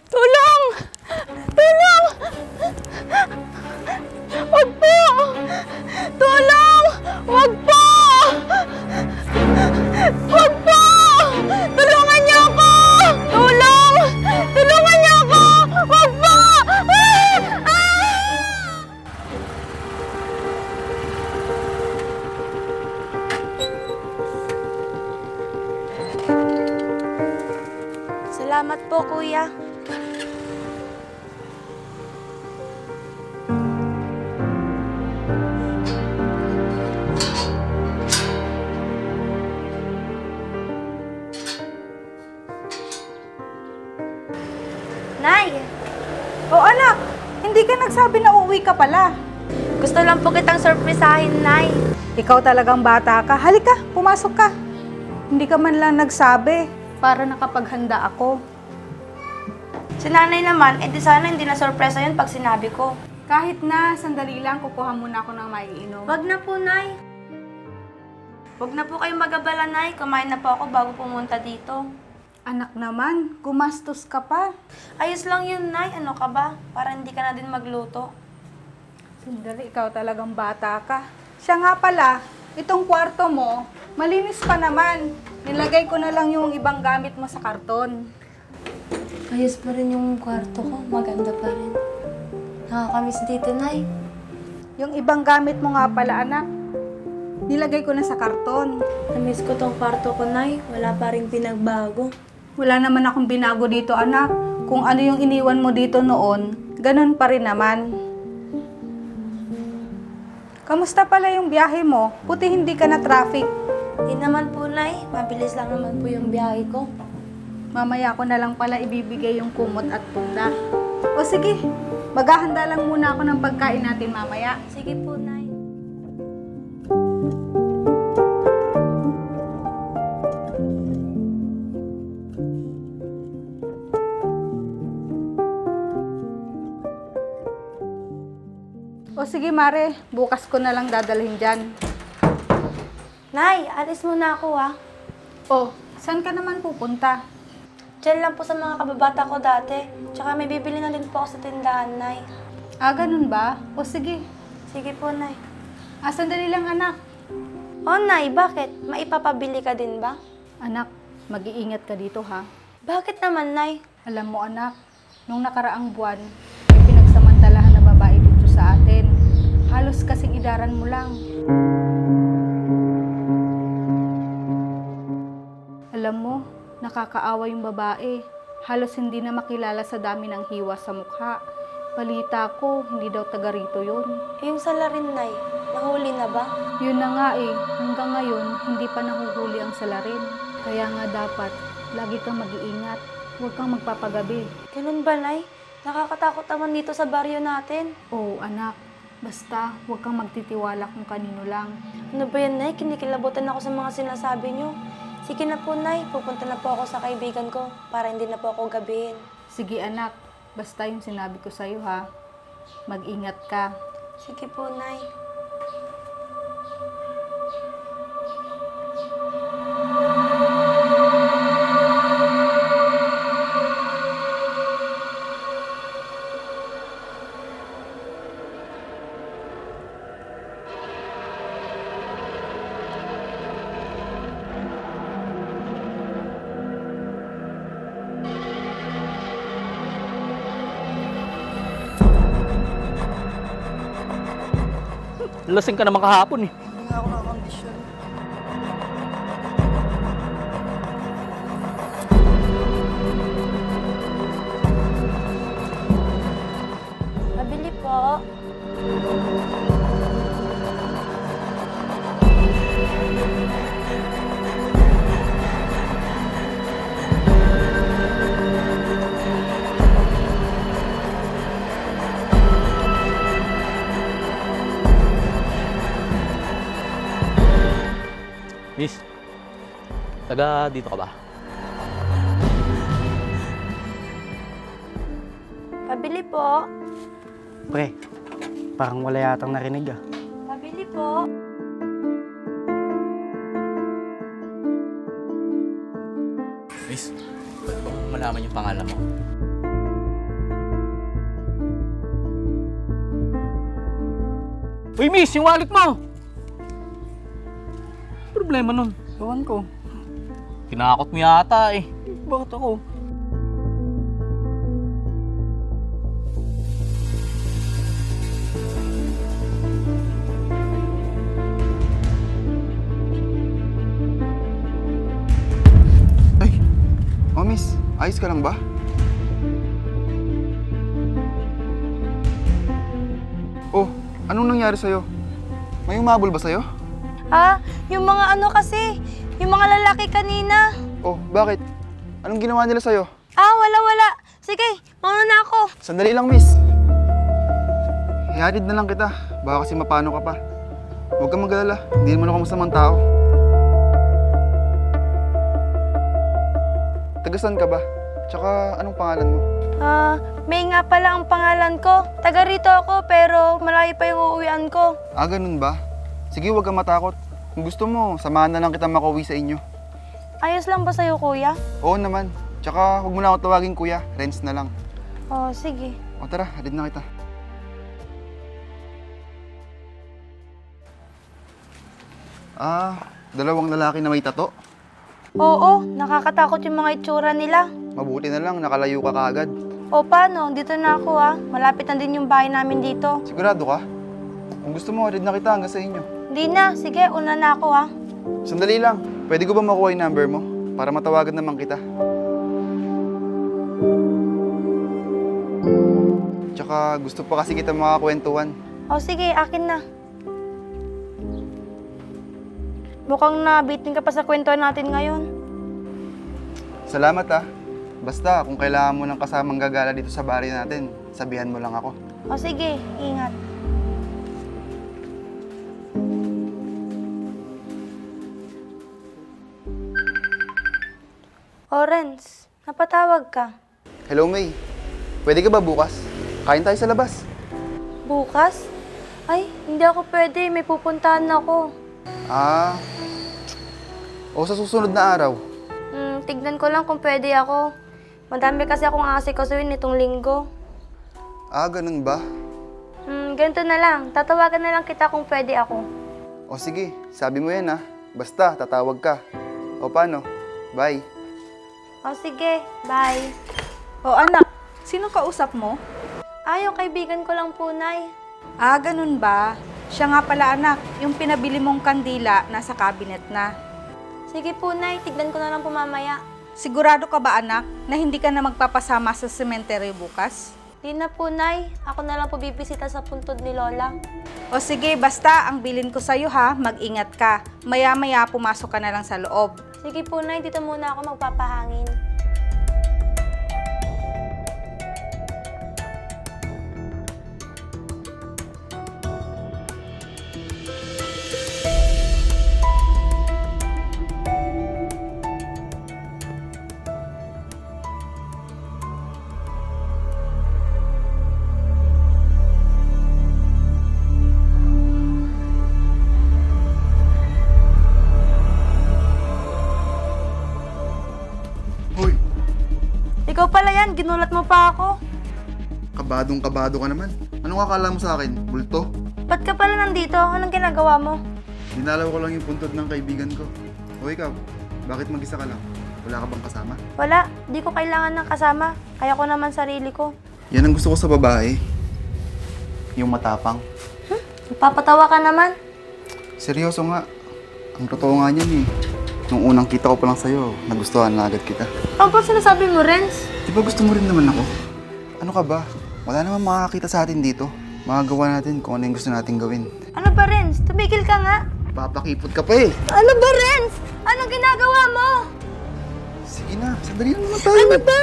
Tulong! Tulong! Wag po! Tulong! Wag po! Wag po! Tulungan niyo ako! Tulong! Tulungan niyo ako! Wag po! Ah! Ah! Salamat po, kuya. Nay! O anak, hindi ka nagsabi na uuwi ka pala. Gusto lang po kitang surprisahin, Nay. Ikaw talagang bata ka. Halika, pumasok ka. Hindi ka man lang nagsabi para nakapaghanda ako. Si nanay naman, di sana hindi na sorpresa yun pag sinabi ko. Kahit na, sandali lang, kukuha muna ako ng maiinom. Wag na po, Nay. Wag na po kayong mag-abala, Nay. Kumain na po ako bago pumunta dito. Anak naman, gumastos ka pa. Ayos lang yun, Nay. Ano ka ba? Para hindi ka na din magluto. Sandali, ikaw talagang bata ka. Siya nga pala, itong kwarto mo, malinis pa naman. Nilagay ko na lang yung ibang gamit mo sa karton. Ayos pa rin yung kwarto ko. Maganda pa rin. Nakakamiss dito, Nay. Yung ibang gamit mo nga pala, anak, nilagay ko na sa karton. Namiss ko tong kwarto ko, Nay. Wala pa rin pinagbago. Wala naman akong binago dito, anak. Kung ano yung iniwan mo dito noon, ganun pa rin naman. Kamusta pala yung biyahe mo? Buti hindi ka na traffic. Hindi naman po, Nay. Mabilis lang naman po yung biyahe ko. Mamaya ko na lang pala ibibigay yung kumot at punda. O sige, maghahanda lang muna ako ng pagkain natin mamaya. Sige po, Nay. O sige, Mare, bukas ko na lang dadalhin dyan. Nay, alis muna ako, ha. O, saan ka naman pupunta? Diyan lang po sa mga kababata ko dati. Tsaka may bibili na din po ako sa tindahan, Nay. Ah, ganun ba? O sige. Sige po, Nay. Ah, sandali lang, anak. Oh, Nay, bakit? Maipapabili ka din ba? Anak, mag-iingat ka dito, ha? Bakit naman, Nay? Alam mo, anak, nung nakaraang buwan, may pinagsamantalahan na babae dito sa atin. Halos kasing idaran mo lang. Alam mo, nakakaawa yung babae. Halos hindi na makilala sa dami ng hiwa sa mukha. Balita ko, hindi daw taga rito yun. Yung salarin, Nay, nahuli na ba? Yun na nga eh, hanggang ngayon, hindi pa nahuhuli ang salarin. Kaya nga dapat, lagi kang mag-iingat. Huwag kang magpapagabi. Ganun ba, Nay? Nakakatakot naman dito sa baryo natin. Oo, anak. Basta, huwag kang magtitiwala kung kanino lang. Ano ba yan, Nay? Kinikilabutan ako sa mga sinasabi niyo. Sige na po, Nay. Pupunta na po ako sa kaibigan ko para hindi na po ako gabihin. Sige, anak. Basta yung sinabi ko sa'yo, ha? Mag-ingat ka. Sige po, Nay. Lasing ka naman kahapon eh. Hindi nga ako nakakondisyon. Pabili po. Miss, taga dito ka ba? Pabili po. Pre, parang wala yatang narinig ah. Pabili po. Miss, pwede ba malaman yung pangalan mo? Uy, miss, yung wallet mo! Problema nun. Ewan ko. Kinakot mo yata eh. Bakit ako? Ay! Oh, miss. Ayos ka lang ba? Oh, anong nangyari sa'yo? May umabol ba sa'yo? Ah, yung mga ano kasi, yung mga lalaki kanina. Oh, bakit? Anong ginawa nila sa'yo? Ah, wala. Sige, mauna na ako. Sandali lang, miss. Ihatid na lang kita. Baka kasi mapano ka pa. Huwag kang mag-alala. Hindi naman ako masamang tao. Tagasan ka ba? Tsaka, anong pangalan mo? Ah, May nga pala ang pangalan ko. Taga rito ako pero malayo pa yung uuwian ko. Ah, ganun ba? Sige, huwag kang matakot. Kung gusto mo, samahan na lang kita makauwi sa inyo. Ayos lang ba sa'yo, kuya? Oo naman. Tsaka, huwag mo na ako tawagin kuya. Renz na lang. Oh, sige. O tara, hatid na kita. Ah, dalawang lalaki na may tato. Oo, nakakatakot yung mga itsura nila. Mabuti na lang, nakalayo ka kaagad. O paano? Dito na ako ah. Malapit na din yung bahay namin dito. Sigurado ka? Kung gusto mo, hatid na kita hanggang sa inyo. Hindi na. Sige, una na ako ah. Sandali lang. Pwede ko ba makuha yung number mo? Para matawagan naman kita. Tsaka gusto pa kasi kita makakwentuhan. O sige, akin na. Mukhang nabitin ka pa sa kwentuhan natin ngayon. Salamat ah. Basta kung kailangan mo ng kasamang gagala dito sa bari natin, sabihan mo lang ako. O sige, ingat. Renz, napatawag ka. Hello May. Pwede ka ba bukas? Kain tayo sa labas. Bukas? Ay, hindi ako pwede. May pupuntahan ako. Ah. O sa susunod na araw. Tignan ko lang kung pwede ako. Madami kasi akong aasikasuhin nitong linggo. Ah, ganun ba? Ganito na lang. Tatawagan na lang kita kung pwede ako. O sige, sabi mo yan ah. Basta, tatawag ka. O paano? Bye. O sige, bye. O anak, sino kausap mo? Yung kaibigan ko lang po, Nay. Ah, ganun ba? Siya nga pala anak, yung pinabili mong kandila nasa cabinet na. Sige po, Nay. Tignan ko na lang po mamaya. Sigurado ka ba anak na hindi ka na magpapasama sa sementeryo bukas? Di na po, Nay. Ako na lang po bibisita sa puntod ni Lola. O sige, basta ang bilin ko sa'yo ha, mag-ingat ka. Maya-maya pumasok ka na lang sa loob. Sige po, Nay. Dito muna ako magpapahangin. Hoy, Ikaw pala yan. Ginulat mo pa ako. kabadong-kabado ka naman. Anong akala mo sa akin? Bulto? Ba't ka pala nandito? Anong ginagawa mo? Dinalaw ko lang yung puntod ng kaibigan ko. O ikaw, bakit mag-isa ka lang? Wala ka bang kasama? Wala. Di ko kailangan ng kasama. Kaya ko naman sarili ko. Yan ang gusto ko sa babae. Yung matapang. Napapatawa ka naman. Seryoso nga. Ang totoo nga niyan eh. Nung unang kita ko pa lang sa'yo, nagustuhan na agad kita. Ano ba sinasabi mo, Renz? Di ba gusto mo rin naman ako? Ano ka ba? Wala naman makakakita sa atin dito. Magagawa natin kung ano yung gusto natin gawin. Ano ba, Renz? Tumigil ka nga. Papakipot ka pa eh. Ano ba, Renz? Anong ginagawa mo? Sige na, sandali lang naman tayo. Ano ba?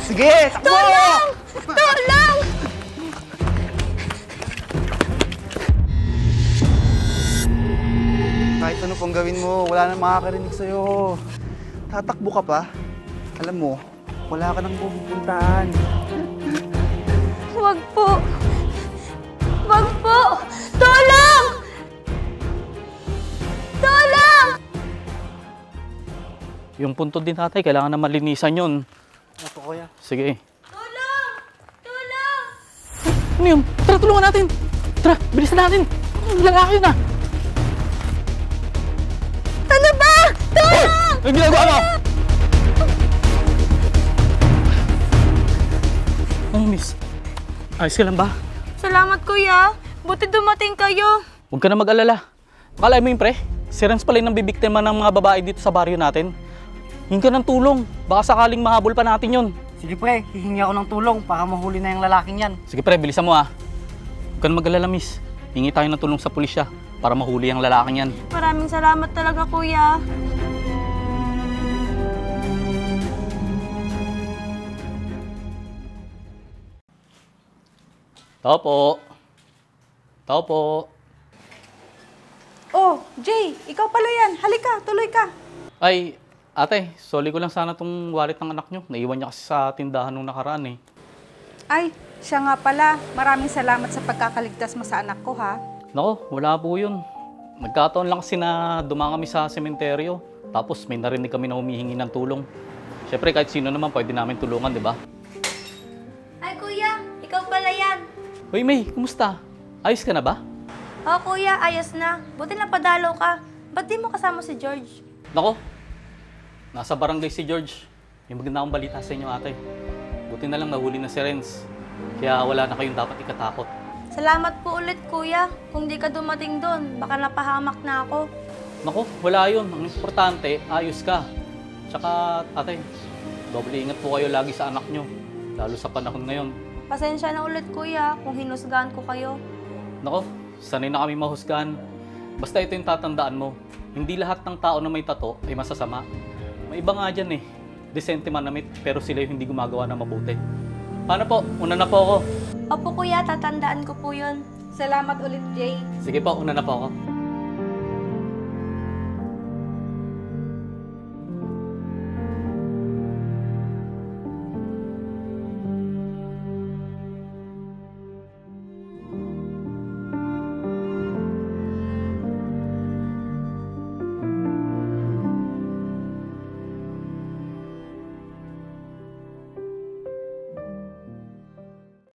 Sige, takbo! Tulong! Tulong! Kahit ano pang gawin mo, wala nang makakarinig sa'yo. Tatakbo ka pa. Alam mo, wala ka nang pupuntahan. Wag po. Wag po! Tulong! Tulong! Yung punto din tatay, kailangan na malinisan yun. Opo, kuya. Sige. Tulong! Tulong! Ano yun? Tara, tulungan natin! Tara, bilisan natin! Lalaki na! Ano ba? Tulong! Ang ginagawa mo! Ano, miss? Ayos ka lang ba? Salamat, kuya. Buti dumating kayo. Huwag ka na mag-alala. Akala mo yun, pre? Si Renz pala yung bibiktima ng mga babae dito sa baryo natin. Hingi ka ng tulong. Baka sakaling mahabol pa natin yun. Sige pre, hihingi ako ng tulong para mahuli na yung lalaking yan. Sige pre, bilisan mo ah. Huwag ka na mag-alala, miss. Hingi tayo ng tulong sa pulisya para mahuli ang lalaking yan. Maraming salamat talaga, kuya. Tao po. Tao po. Oh, Jay, ikaw pala yan. Halika, tuloy ka. Ay, ate, soli ko lang sana tong wallet ng anak nyo. Naiwan niya kasi sa tindahan nung nakaraan eh. Ay, siya nga pala. Maraming salamat sa pagkakaligtas mo sa anak ko, ha? Nako, wala po yun. Nagkataon lang kasi na dumaan kami sa sementeryo. Tapos may narinig kami na humihingi ng tulong. Siyempre kahit sino naman pwede namin tulungan, di ba? Ay, kuya. Ikaw pala yan. Hoy May, kumusta? Ayos ka na ba? Oo, kuya. Ayos na. Buti napadalaw ka. Ba't di mo kasama si George? Nako, nasa barangay si George. May maganda akong balita sa inyo ate. Buti na lang nahuli na si Renz. Kaya wala na kayong dapat ikatakot. Salamat po ulit, kuya. Kung di ka dumating doon, baka napahamak na ako. Nako, wala yun. Ang importante, ayos ka. Tsaka ate, doble ingat po kayo lagi sa anak nyo. Lalo sa panahon ngayon. Pasensya na ulit, kuya, kung hinusgahan ko kayo. Nako, sanay na kami mahusgahan. Basta ito yung tatandaan mo. Hindi lahat ng tao na may tato ay masasama. May iba nga dyan eh. Decente manamit, pero sila yung hindi gumagawa na mabuti. Paano po? Una na po ako. Opo, kuya, tatandaan ko po yun. Salamat ulit, Jay. Sige po, una na po ako.